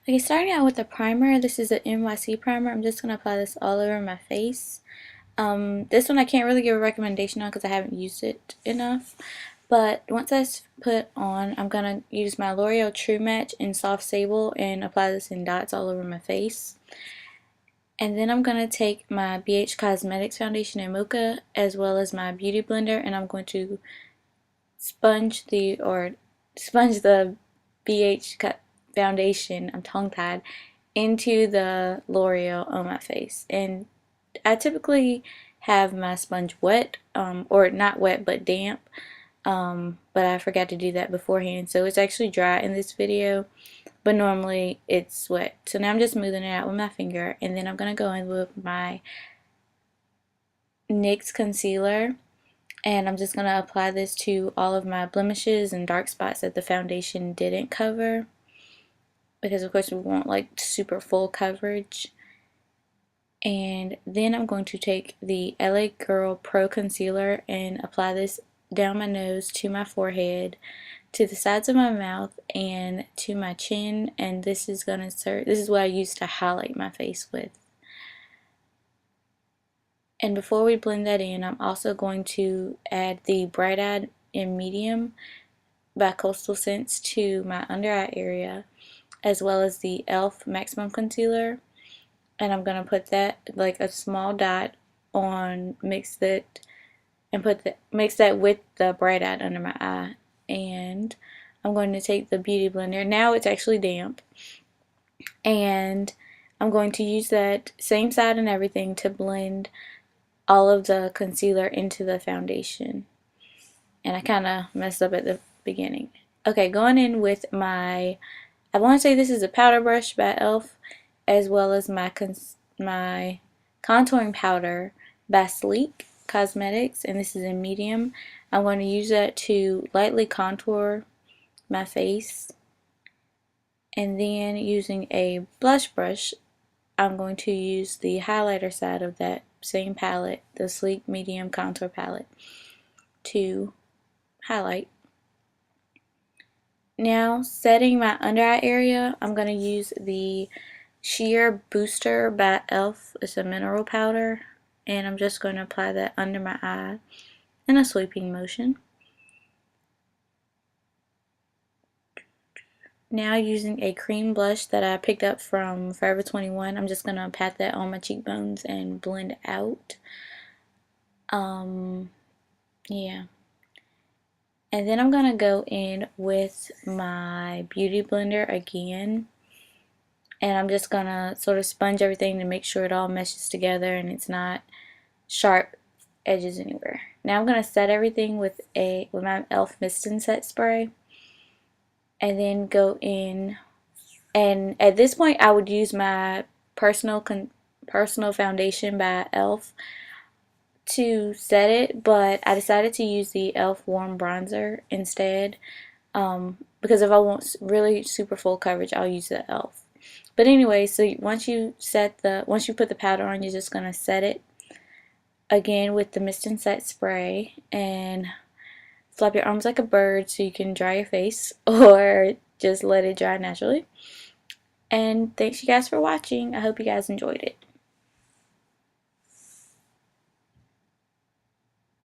Okay, starting out with the primer, this is an NYC primer. I'm just going to apply this all over my face. This one I can't really give a recommendation on because I haven't used it enough. But once that's put on, I'm going to use my L'Oreal True Match in Soft Sable and apply this in dots all over my face. And then I'm going to take my BH Cosmetics foundation in Mocha as well as my beauty blender, and I'm going to sponge the BH foundation, I'm tongue-tied, into the L'Oreal on my face. And I typically have my sponge wet, or not wet but damp, but I forgot to do that beforehand, so it's actually dry in this video, but normally it's wet. So now I'm just smoothing it out with my finger, and then I'm going to go in with my NYX Concealer, and I'm just going to apply this to all of my blemishes and dark spots that the foundation didn't cover, because of course we want like super full coverage. And then I'm going to take the LA Girl Pro Concealer and apply this down my nose, to my forehead, to the sides of my mouth, and to my chin. And this is going to serve, this is what I use to highlight my face with. And before we blend that in, I'm also going to add the Bright Eyed in Medium by Coastal Scents to my under eye area, as well as the e.l.f. Maximum Concealer. And I'm going to put that like a small dot on, mix that with the Bright Eyed under my eye. And I'm going to take the beauty blender, now it's actually damp, and I'm going to use that same side and everything to blend all of the concealer into the foundation. And I kind of messed up at the beginning. Okay, going in with my, I want to say this is a powder brush by e.l.f. as well as my contouring powder by Sleek Cosmetics, and this is in medium. I'm going to use that to lightly contour my face, and then using a blush brush I'm going to use the highlighter side of that same palette, the Sleek Medium Contour Palette, to highlight. Now, setting my under eye area, I'm going to use the Sheer Booster by e.l.f. It's a mineral powder, and I'm just going to apply that under my eye in a sweeping motion. Now, using a cream blush that I picked up from Forever 21, I'm just going to pat that on my cheekbones and blend out. Yeah. And then I'm going to go in with my beauty blender again, and I'm just going to sort of sponge everything to make sure it all meshes together and it's not sharp edges anywhere. Now I'm going to set everything with my e.l.f. Mist and Set spray, and then go in, and at this point I would use my personal foundation by e.l.f. to set it, but I decided to use the e.l.f. Warm Bronzer instead, because if I want really super full coverage, I'll use the e.l.f. But anyway, so once you put the powder on, you're just gonna set it again with the Mist and Set spray, and flap your arms like a bird so you can dry your face, or just let it dry naturally. And thanks you guys for watching. I hope you guys enjoyed it.